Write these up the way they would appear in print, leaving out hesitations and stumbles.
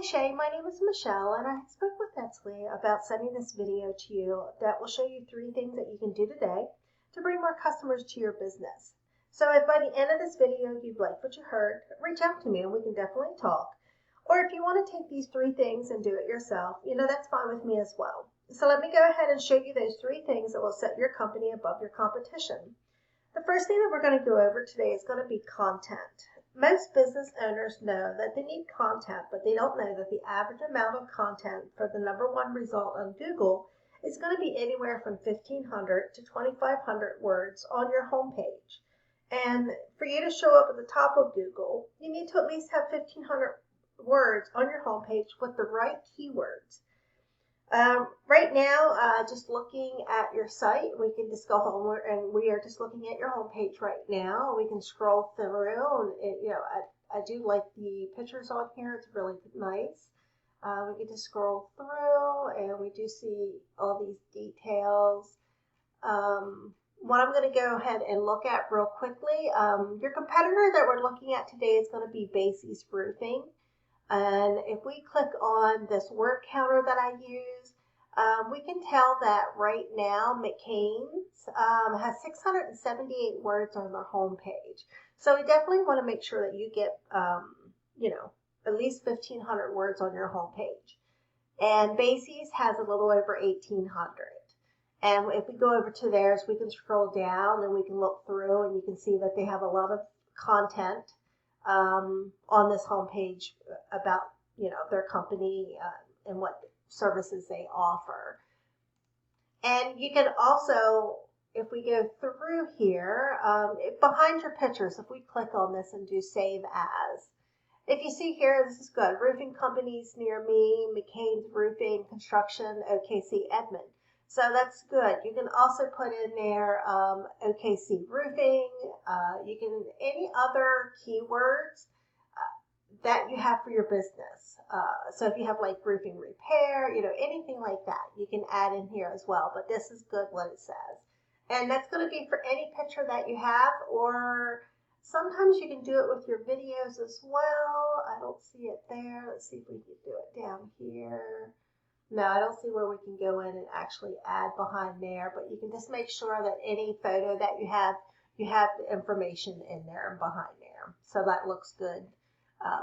Shay, my name is Michelle, and I spoke with Etsley about sending this video to you that will show you 3 things that you can do today to bring more customers to your business. So if by the end of this video you like what you heard, reach out to me and we can definitely talk. Or if you want to take these 3 things and do it yourself, that's fine with me as well. So let me go ahead and show you those 3 things that will set your company above your competition. The first thing that we're going to go over today is going to be content. Most business owners know that they need content, but they don't know that the average amount of content for the #1 result on Google is going to be anywhere from 1,500 to 2,500 words on your homepage. And for you to show up at the top of Google, you need to at least have 1,500 words on your homepage with the right keywords. Right now, just looking at your site, we can just go home and we are just looking at your homepage right now. We can scroll through, and I do like the pictures on here. It's really nice. We can just scroll through, and we do see all these details. What I'm going to go ahead and look at real quickly, your competitor that we're looking at today is going to be McCanns Roofing. And if we click on this word counter that I use, we can tell that right now McCanns has 678 words on their homepage. So we definitely want to make sure that you get, at least 1,500 words on your homepage. And McCanns has a little over 1,800. And if we go over to theirs, we can scroll down and we can look through, and you can see that they have a lot of content on this homepage about their company and what services they offer. And you can also, if we go through here, behind your pictures, if we click on this and do save as, if you see here, this is good. Roofing companies near me, McCanns Roofing and Construction, OKC, Edmond. So that's good. You can also put in there OKC Roofing. You can any other keywords that you have for your business. So if you have like roofing repair, anything like that, you can add in here as well. But this is good what it says. And that's going to be for any picture that you have, or sometimes you can do it with your videos as well. I don't see it there. Let's see if we can do it down here. No, I don't see where we can go in and actually add behind there, but you can just make sure that any photo that you have the information in there and behind there. So that looks good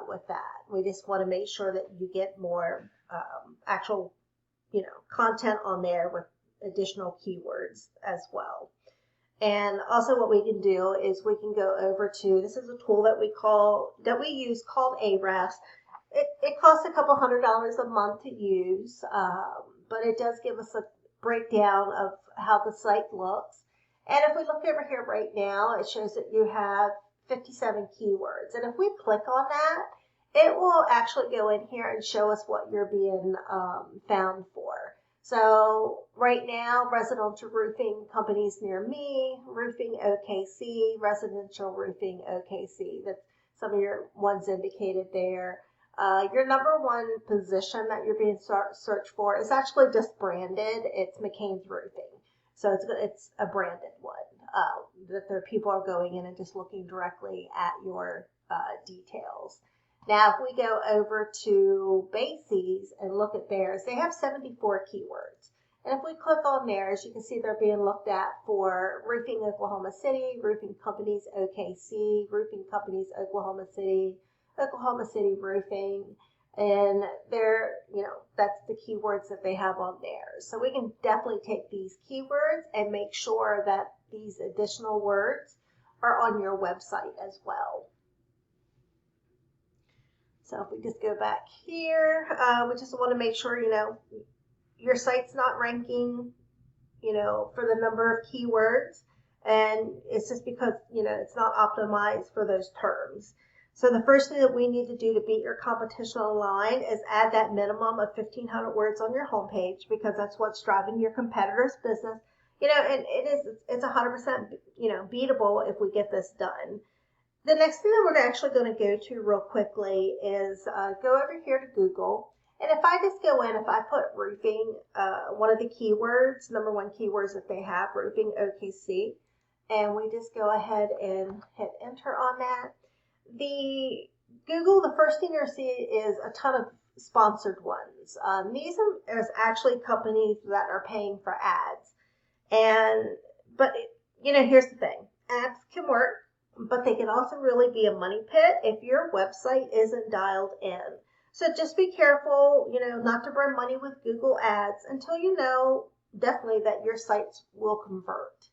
with that. We just want to make sure that you get more actual, content on there with additional keywords as well. And also what we can do is we can go over to, this is a tool that we use called Ahrefs. It costs a couple $100 a month to use, but it does give us a breakdown of how the site looks. And if we look over here right now, it shows that you have 57 keywords. And if we click on that, it will actually go in here and show us what you're being found for. So right now, residential roofing companies near me, roofing OKC, residential roofing OKC. That's some of your ones indicated there. Your #1 position that you're being searched for is actually just branded. It's McCanns Roofing. So it's a branded one that people are going in and just looking directly at your details. Now, if we go over to McCanns and look at theirs, they have 74 keywords. And if we click on theirs, you can see they're being looked at for roofing Oklahoma City, roofing companies OKC, roofing companies Oklahoma City Roofing, and that's the keywords that they have on there. So we can definitely take these keywords and make sure that these additional words are on your website as well. So if we just go back here, we just want to make sure, your site's not ranking, for the number of keywords, and it's just because, it's not optimized for those terms. So the first thing that we need to do to beat your competition online is add that minimum of 1,500 words on your homepage, because that's what's driving your competitor's business. And it's 100%, beatable if we get this done. The next thing that we're actually going to go to real quickly is go over here to Google. And if I just go in, if I put roofing, one of the keywords, #1 keywords that they have, roofing OKC, and we just go ahead and hit enter on that. The Google, the first thing you'll see is a ton of sponsored ones. These are actually companies that are paying for ads. But here's the thing. Ads can work, but they can also really be a money pit if your website isn't dialed in. So just be careful, not to burn money with Google Ads until you know definitely that your sites will convert.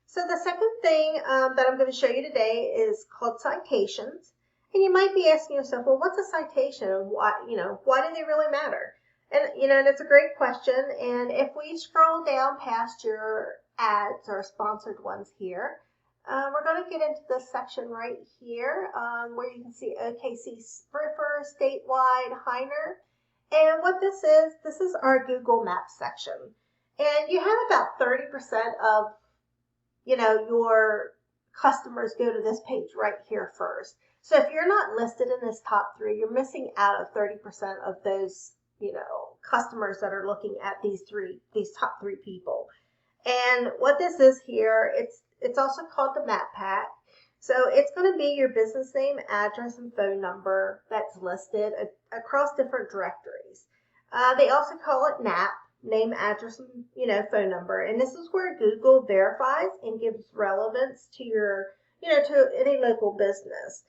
So the second thing that I'm going to show you today is called citations. And you might be asking yourself, well, what's a citation and why do they really matter? And it's a great question. And if we scroll down past your ads or sponsored ones here, we're going to get into this section right here where you can see OKC Spritfer, Statewide, Heiner. And what this is our Google Maps section. And you have about 30% of, your customers go to this page right here first. So if you're not listed in this top 3, you're missing out of 30% of those, customers that are looking at these top 3 people. And what this is here, it's also called the map pack. So it's going to be your business name, address, and phone number that's listed across different directories. They also call it NAP, name, address, and phone number. And this is where Google verifies and gives relevance to your, to any local business.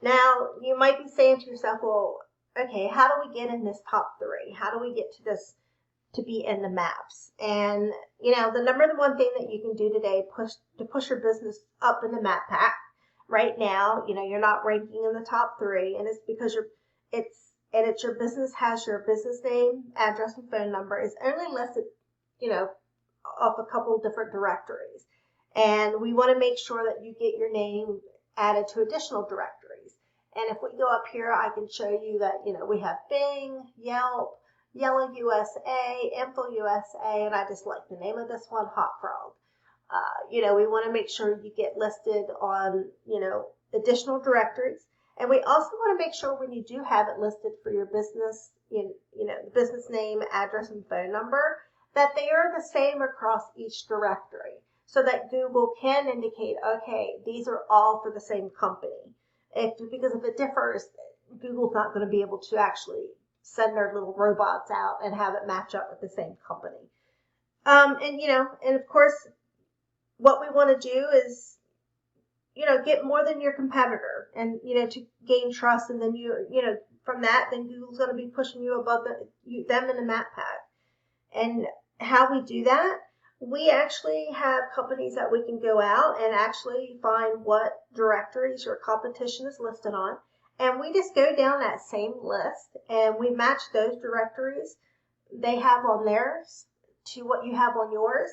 Now, you might be saying to yourself, well, okay, how do we get in this top 3? How do we get to this to be in the maps? And, the number one thing that you can do today to push your business up in the map pack right now, you're not ranking in the top 3, and it's because your business has your business name, address, and phone number is only listed, off a couple different directories. And we want to make sure that you get your name added to additional directories. And if we go up here, I can show you that, we have Bing, Yelp, Yellow USA, Info USA, and I just like the name of this one, Hot Frog. We want to make sure you get listed on, additional directories. And we also want to make sure when you do have it listed for your business, the business name, address, and phone number, that they are the same across each directory so that Google can indicate, okay, these are all for the same company. Because if it differs, Google's not going to be able to actually send their little robots out and have it match up with the same company. And of course, what we want to do is, get more than your competitor and, to gain trust. And then from that, then Google's going to be pushing you above them in the map pack. And how we do that, we actually have companies that we can go out and actually find what directories your competition is listed on. And we just go down that same list and we match those directories they have on theirs to what you have on yours.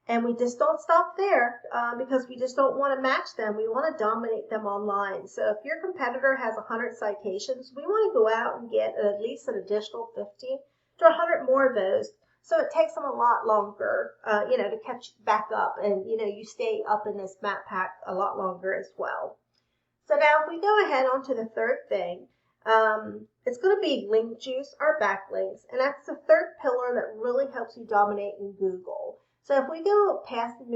And we just don't stop there because we just don't want to match them. We want to dominate them online. So if your competitor has 100 citations, we want to go out and get at least an additional 50 to 100 more of those. So it takes them a lot longer, to catch back up. And, you stay up in this map pack a lot longer as well. So now if we go ahead on to the third thing, it's going to be link juice or backlinks. And that's the third pillar that really helps you dominate in Google. So if we go past the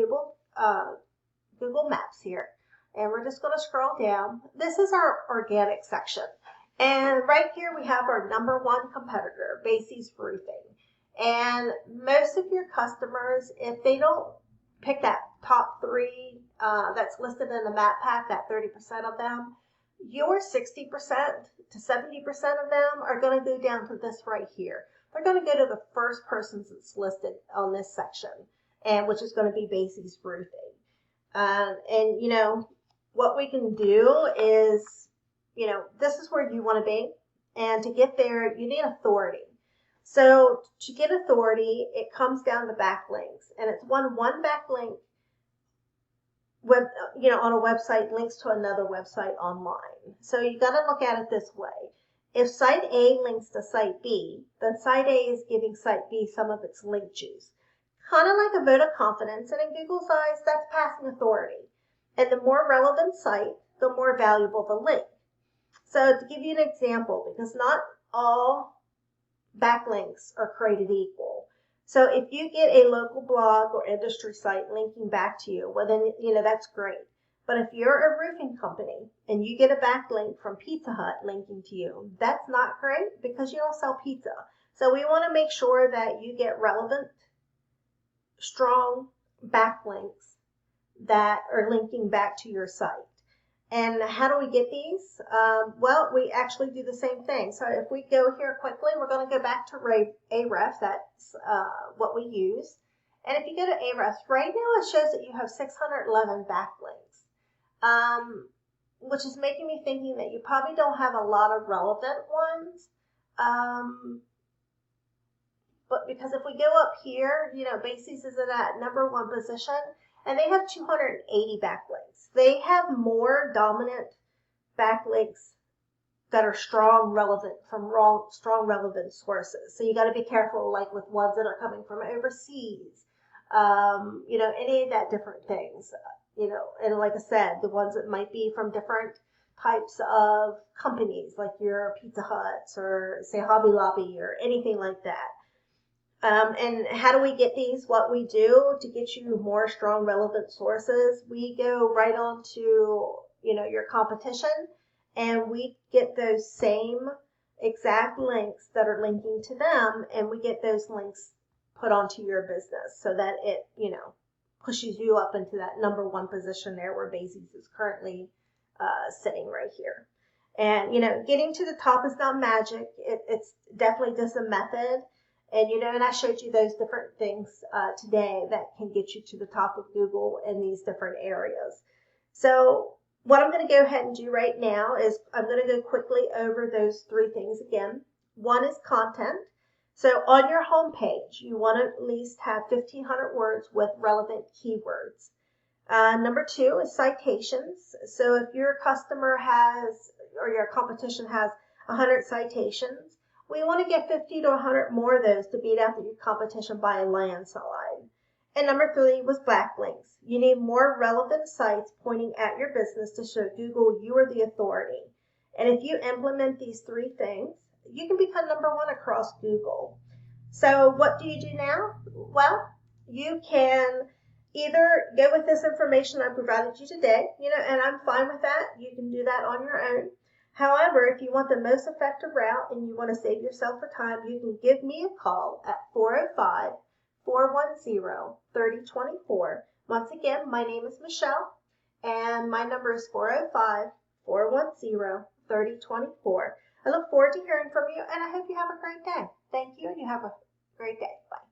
Google Maps here, and we're just going to scroll down, this is our organic section. And right here we have our number 1 competitor, McCanns Roofing. And most of your customers, if they don't pick that top 3 that's listed in the map pack, that 30% of them, your 60% to 70% of them are going to go down to this right here. They're going to go to the first person that's listed on this section, and which is going to be McCanns Roofing. And what we can do is, this is where you want to be, and to get there, you need authority. So to get authority, it comes down to backlinks, and it's one backlink on a website links to another website online. So you got to look at it this way. If site A links to site B, then site A is giving site B some of its link juice. Kind of like a vote of confidence, and in Google's eyes, that's passing authority. And the more relevant site, the more valuable the link. So to give you an example, because not all backlinks are created equal. So if you get a local blog or industry site linking back to you, well then, that's great. But if you're a roofing company and you get a backlink from Pizza Hut linking to you, that's not great because you don't sell pizza. So we want to make sure that you get relevant, strong backlinks that are linking back to your site. And how do we get these? Well, we actually do the same thing. So if we go here quickly, we're going to go back to Ahrefs. That's what we use. And if you go to Ahrefs, right now it shows that you have 611 backlinks, which is making me thinking that you probably don't have a lot of relevant ones. But because if we go up here, Macy's is in that #1 position, and they have 280 backlinks. They have more dominant backlinks that are strong, relevant from strong, relevant sources. So you got to be careful, like with ones that are coming from overseas, any of that different things, and like I said, the ones that might be from different types of companies, like your Pizza Huts or say Hobby Lobby or anything like that. And how do we get these? What we do to get you more strong, relevant sources, we go right on to, your competition, and we get those same exact links that are linking to them, and we get those links put onto your business so that it, pushes you up into that #1 position there where Macy's is currently sitting right here. And, getting to the top is not magic. It's definitely just a method. And, and I showed you those different things today that can get you to the top of Google in these different areas. So what I'm going to go ahead and do right now is I'm going to go quickly over those 3 things again. One is content. So on your home page, you want to at least have 1,500 words with relevant keywords. Number 2 is citations. So if your customer has, or your competition has 100 citations, we want to get 50 to 100 more of those to beat out your competition by a landslide. And number 3 was backlinks. You need more relevant sites pointing at your business to show Google you are the authority. And if you implement these 3 things, you can become #1 across Google. So what do you do now? Well, you can either go with this information I provided you today, and I'm fine with that. You can do that on your own. However, if you want the most effective route and you want to save yourself the time, you can give me a call at 405-410-3024. Once again, my name is Michelle, and my number is 405-410-3024. I look forward to hearing from you, and I hope you have a great day. Thank you, and you have a great day. Bye.